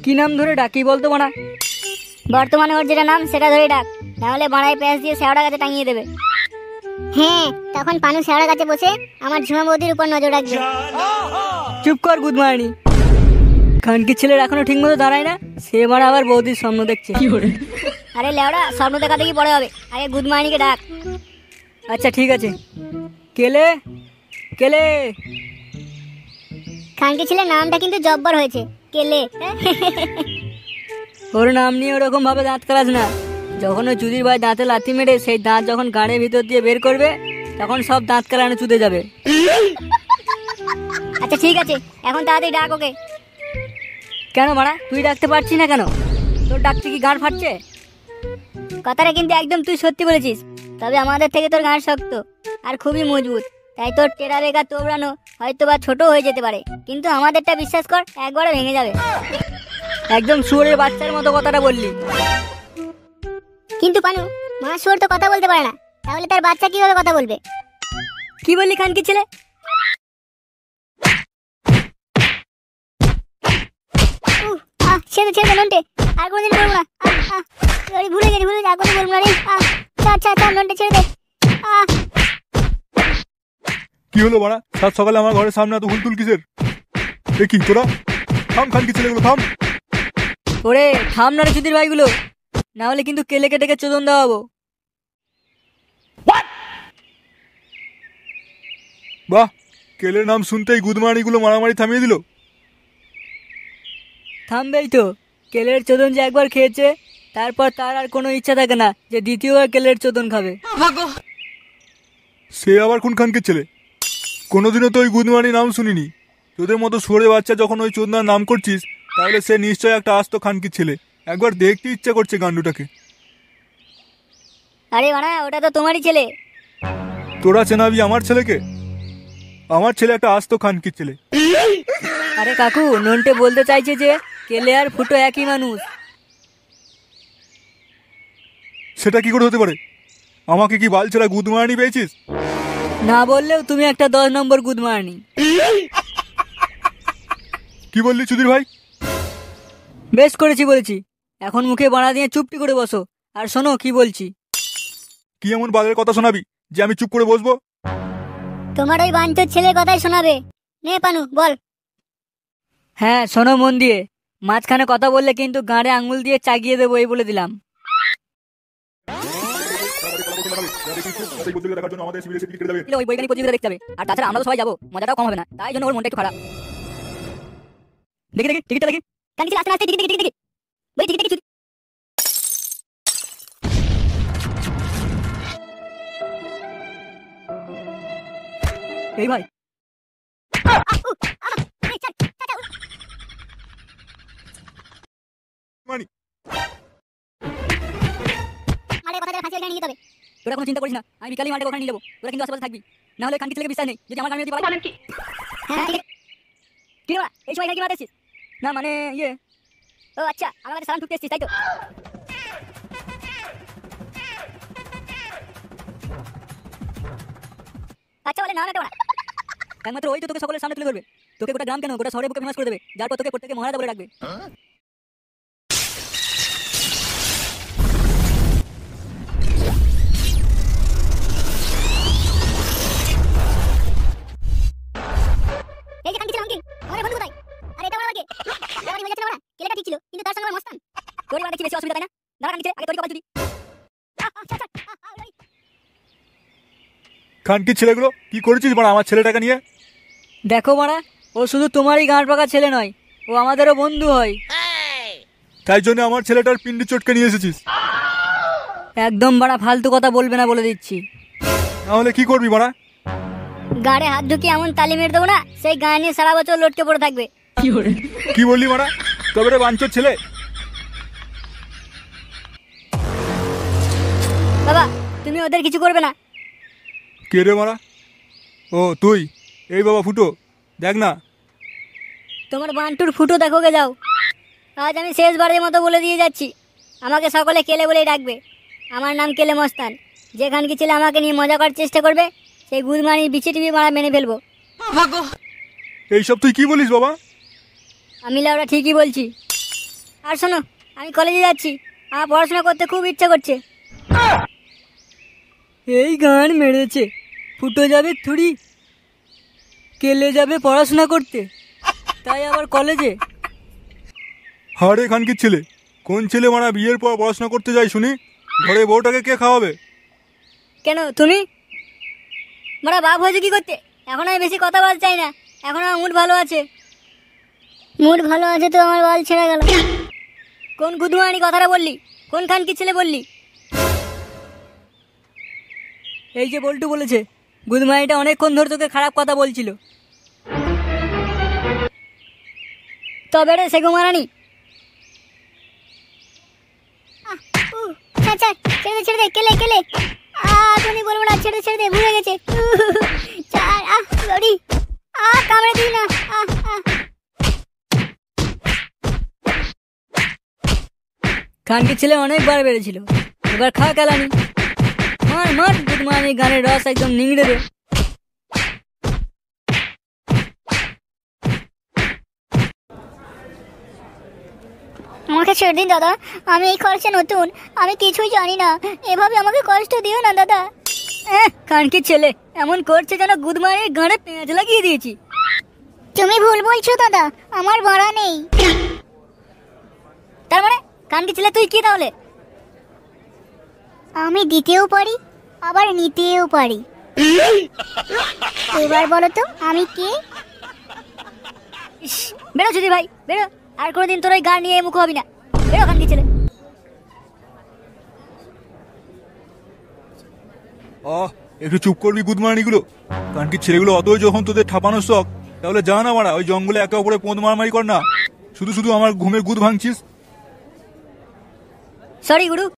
কি নাম ধরে ডাকি বলতো মানা? বর্তমানে ওর যেটা নাম সেটা ধরে ডাক, নাহলে বাড়ায় প্যাঁচ দিয়ে শেওড়া গাছে টাঙিয়ে দেবে। হ্যাঁ, তখন পানু শেওড়া গাছে বসে আমার ঝুমা বৌদির উপর নজর রাখবে। চুপ কর গুদমারানি। খানকির ছেলের এখনো ঠিক মতো দাঁড়ায় না, সে মারা আবার বৌদির স্বপ্ন দেখছে। আরে লেওড়া, স্বপ্ন দেখা দেখি পরে হবে, আগে গুদমারানিকে ডাক। আচ্ছা ঠিক আছে। কেলে কেলে। খানকি ছেলের নামটা কিন্তু জব্বর হয়েছে, কেলে। ওর নাম নিয়ে ওরকম ভাবে দাঁত কালাস না। যখন ওই চুদির ভাই দাঁতে লাথি মেরে সেই দাঁত যখন গানের ভিতর দিয়ে বের করবে, তখন সব দাঁত কালানো চুদে যাবে। আচ্ছা ঠিক আছে, এখন তাড়াতাড়ি ডাক ওকে। কেন মারা, তুই ডাকতে পারছিস না কেন? তোর ডাকতে কি গাঁড় ফাটছে? কথাটা কিন্তু একদম তুই সত্যি বলেছিস, তবে আমাদের থেকে তোর গাঁট শক্ত আর খুবই মজবুত, তাই তোর টেরা বেগা তোবড়ানো হয়তো বা ছোট হয়ে যেতে পারে, কিন্তু আমাদেরটা বিশ্বাস কর একবারে ভেঙে যাবে। একদম শুয়োরের বাচ্চার মতো কথাটা বললি। কিন্তু পানু, মা শুয়োর তো কথা বলতে পারে না, তাহলে তার বাচ্চা কিভাবে কথা বলবে? কি বললি খানকির ছেলে? ছেড়ে ছেড়ে নন্টে, আর কোনোদিন বলবো না। ভুলে গেছি আর কোনো বলবো না রে। আচ্ছা নন্টে ছেড়ে দে। কি হলো বাড়া, সাত সকালে আমার ঘরের সামনে এত হুলতুল কিসের? এ কি তোরা? থাম খানকি ছেলেগুলো থাম। ওরে থাম না রে চুদির ভাইগুলো, না হলে কিন্তু কেলে কেটে চোদন দেওয়াবো। বাহ, কেলের নাম শুনতেই গুদমারানিগুলো মারামারি থামিয়ে দিল। থামবেই তো, কেলের চোদন যে একবার খেয়েছে তারপর তার আর কোনো ইচ্ছা থাকে না যে দ্বিতীয়বার কেলের চোদন খাবে। সে আবার কোন খানকির ছেলে? কোনোদিনও তো ওই গুদমারানি নাম শুনিনি। তোদের মতো সরে বাচ্চা যখন ওই চোদনার নাম করছিস, তাহলে সে নিশ্চয় একটা আস্ত খানকির ছেলে। একবার দেখতে ইচ্ছা করছে গান্ডুটাকে। আরে বাড়া, ওটা তো তোমারই ছেলে। তোরা চেনাবি আমার ছেলেকে? আমার ছেলে একটা আস্ত খানকির ছেলে। আরে কাকু, নন্টে বলতে চাইছে যে কেলে আর ফুটো একই মানুষ। সেটা কি করে হতে পারে? আমাকে কি বালছেরা গুদমারানি পেয়েছিস? না বললেও তুমি একটা 10 নম্বর গুদমারানি। কি বললি চুদির ভাই? বেশ করেছি বলেছি, এখন মুখে বাড়া দিয়ে চুপটি করে বসো আর শোনো কি বলছি। কি এমন বালের কথা শোনাবি যে আমি চুপ করে বসবো? তোমার ওই বাঞ্চোর ছেলের কথাই শোনাবে। নে পানু বল। হ্যাঁ শোনো মন দিয়ে, মাঝখানে কথা বললে কিন্তু গাঁড়ে আঙুল দিয়ে চাগিয়ে দেবো, এই বলে দিলাম। ওই বৈজ্ঞানিক প্রতিযোগিতা দেখতে হবে, আর তাছাড়া আমরা তো সবাই যাবো, মজাটাও কম হবে না, তাই জন্য ওর মনটা একটু খারাপ। দেখি টিকিটটা দেখি। কানকি ছেলে আস্তে আস্তে টিকিট বই টিকিট। এই ভাই মানি মারে কথা ফাঁসি ওখানে নিয়ে যাবে। তোরা কোনো চিন্তা করিস না, আমি বিকালে মাঠে ওখানে নিয়ে যাবো, তোরা কিন্তু আশেপাশে থাকবি, না হলে কানকি ছেলেকে বিশ্বাস নেই যদি আমার গান যদি বলেন কি। হ্যাঁ ঠিক আছে। কি রে এই সময় কি মারতেছিস? না মানে ইয়ে। ও আচ্ছা, আমার কাছে সালাম ঠুকতে এসেছিস তাই তো? আচ্ছা বলে না না তোরা একমাত্র ওই তো তোকে সকলের সামনে তুলে ধরবে, তোকে গোটা গ্রাম কেন গোটা শহরের বুকে ফেমাস করে দেবে, যার পর তোকে প্রত্যেকে মহারাজা বলে রাখবে। এই যে কানকি ছেলে অঙ্কিল, আমাদের বন্ধু কোথায়? আরে এটা আমার লাগে। আমারই হয়ে যাচ্ছে না, কেলেটা ঠিক ছিল কিন্তু তার সঙ্গে আমার মস্তান। তোর মানে কি বেশি অসুবিধা তাই না? না কানকি ছেলে আগে তোর কপাল চুদি। খানকির ছেলেগুলো কি করেছিস মানে আমার ছেলেটাকে নিয়ে? দেখো মারা, ও শুধু তোমারই গাঁট পাকা ছেলে নয়, ও আমাদেরও বন্ধু হয়। তাই জন্য আমার ছেলেটার পিন্ডি চটকে নিয়ে এসেছিস? একদম বাড়া ফালতু কথা বলবে না বলে দিচ্ছি। তাহলে কি করবি বাড়া? গাড়ে হাত ঢুকিয়ে এমন তালি মেরে দেবো না, সেই গান নিয়ে সারা বছর লটকে পড়ে থাকবে। কি বললি বাড়া? তবে রে বাঞ্চোর ছেলে। বাবা তুমি ওদের কিছু করবে না। কে রে মারা? ও তুই? এই বাবা ফুটো, দেখ না। তোমার বান্টুর ফুটো দেখো গে যাও। আজ আমি শেষবারের মতো বলে দিয়ে যাচ্ছি, আমাকে সকলে কেলে বলেই ডাকবে। আমার নাম কেলে মস্তান। যেখান কি ছেলে আমাকে নিয়ে মজা করার চেষ্টা করবে, সেই গুদমানির বিচি টিভি মারা মেনে ফেলবো। এইসব তুই কি বলিস বাবা? আমি লাউরা ঠিকই বলছি। আর শোনো, আমি কলেজে যাচ্ছি, আমার পড়াশোনা করতে খুব ইচ্ছা করছে। এই গান মেরেছে, ফুটো যাবে থুড়ি, কেলে যাবে পড়াশোনা করতে, তাই আবার কলেজে। হারে খানকির ছেলে, কোন ছেলে মারা বিয়ের পর পড়াশোনা করতে যায় শুনি? ঘরে বউটাকে কে খাওয়াবে? কেন তুমি? মারা বাপ হয়েছে কি করতে? এখন আমি বেশি কথা বলতে চাই না, এখন আমার মুড ভালো আছে। মুড ভালো আছে তো আমার বাল ছেড়ে গেল। কোন গুদমানি কথাটা বললি? কোন খানকির ছেলে বললি? এই যে বল্টু বলেছে, গুদমাইটা অনেকক্ষণ ধরে তোকে খারাপ কথা বলছিল। তবে রে সেগো মারানি। ছেড়ে দে কেলে কেলে। তুমি বলবো না, ছেড়ে দে, ভুলে গেছে। লড়ি কামড়ে দিই না। খানকির ছেলে অনেকবার বেড়েছিল, এবার খা কেলানি। মার মার গুদমানি, গানের রস একদম নিংড়ে দে। আমাকে ছেড়ে দিন দাদা, আমি এই খরচে নতুন, আমি কিছুই জানি না, এভাবে আমাকে কষ্ট দিও না দাদা। খানকির ছেলে এমন করছে যেন গুদমানির গানে পেঁয়াজ লাগিয়ে দিয়েছি। তুমি ভুল বলছো দাদা, আমার ভাড়া নেই। তার মানে খানকির ছেলে তুই কি তাহলে? আমি দিতেও পারি আবার নিতেও পারি। এবার বলো তো আমি কে? বেরো যদি ভাই বেরো, আর কোনোদিন তোর ওই গান নিয়ে মুখ হবি না। বেরো খানকির ছেলে। একটু চুপ করবি গুদমানিগুলো? কানকির ছেলেগুলো অতই যখন তোদের ঠাপানোর শখ, তাহলে যা না মারা ওই জঙ্গলে একে অপরে পোঁদ মারামারি কর না। শুধু শুধু আমার ঘুমের গুদ ভাঙছিস। সরি গুরু,